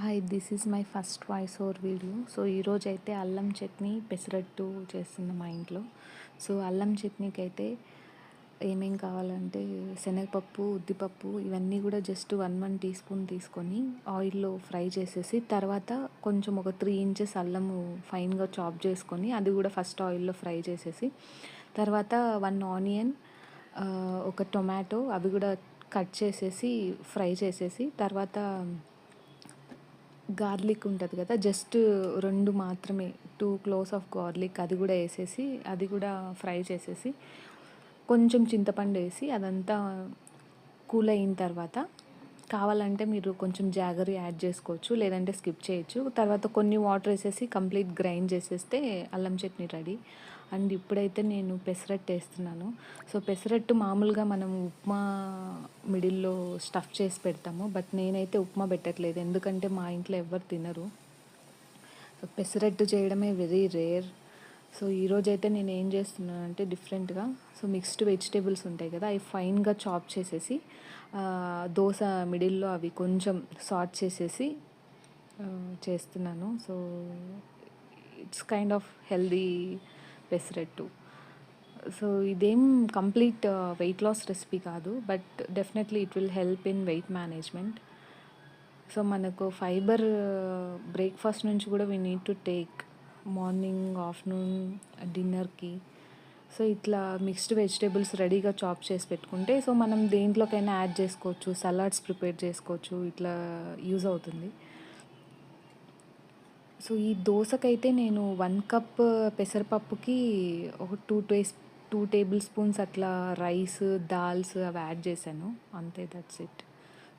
Hi, this is my first voice over video. So ఈరోజైతే అల్లం చట్నీ పెసరట్టు చేస్తున్న మా ఇంట్లో. సో అల్లం చట్నీకి అయితే ఏమేం కావాలంటే శనగపప్పు, ఉద్దిపప్పు ఇవన్నీ కూడా జస్ట్ 1 టీ స్పూన్ తీసుకొని ఆయిల్లో ఫ్రై చేసేసి, తర్వాత కొంచెం ఒక 3 ఇంచెస్ అల్లము ఫైన్గా చాప్ చేసుకొని అది కూడా ఫస్ట్ ఆయిల్లో ఫ్రై చేసేసి, తర్వాత 1 ఆనియన్, ఒక టొమాటో అవి కూడా కట్ చేసేసి ఫ్రై చేసేసి, తర్వాత గార్లిక్ ఉంటుంది కదా, జస్ట్ 2 మాత్రమే, 2 క్లోవ్స్ ఆఫ్ గార్లిక్ అది కూడా వేసేసి అది కూడా ఫ్రై చేసేసి, కొంచెం చింతపండు వేసి అదంతా కూల్ అయిన తర్వాత కావాలంటే మీరు కొంచెం జాగరి యాడ్ చేసుకోవచ్చు, లేదంటే స్కిప్ చేయొచ్చు. తర్వాత కొన్ని వాటర్ వేసేసి కంప్లీట్ గ్రైండ్ చేసేస్తే అల్లం చట్నీ రెడీ. అండ్ ఇప్పుడైతే నేను పెసరట్టు వేస్తున్నాను. సో పెసరట్టు మామూలుగా మనం ఉప్మా మిడిల్లో స్టఫ్ చేసి పెడతాము, బట్ నేనైతే ఉప్మా పెట్టట్లేదు, ఎందుకంటే మా ఇంట్లో ఎవ్వరు తినరు. సో పెసరట్టు చేయడమే వెరీ రేర్. సో ఈరోజైతే నేను ఏం చేస్తున్నానంటే డిఫరెంట్గా, సో మిక్స్డ్ వెజిటేబుల్స్ ఉంటాయి కదా, అవి ఫైన్గా చాప్ చేసేసి దోశ మిడిల్లో అవి కొంచెం సాట్ చేసేసి చేస్తున్నాను. So it's kind of healthy pesarattu. So ఇదేం కంప్లీట్ వెయిట్ లాస్ రెసిపీ కాదు, but definitely it will help in weight management. So మనకు ఫైబర్ బ్రేక్ఫాస్ట్ నుంచి కూడా we need to take, morning, afternoon, డిన్నర్కి. సో ఇట్లా మిక్స్డ్ వెజిటేబుల్స్ రెడీగా చాప్ చేసి పెట్టుకుంటే, సో మనం దేంట్లోకైనా యాడ్ చేసుకోవచ్చు, సలాడ్స్ ప్రిపేర్ చేసుకోవచ్చు, ఇట్లా యూజ్ అవుతుంది. సో ఈ దోసకైతే నేను 1 కప్ పెసరపప్పుకి ఒక 2 టేబుల్ స్పూన్స్ అట్లా రైస్, దాల్స్ అవి యాడ్ చేశాను, అంతే, that's it.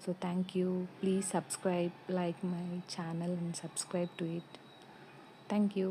So thank you. Please subscribe, like my channel and subscribe to it. Thank you.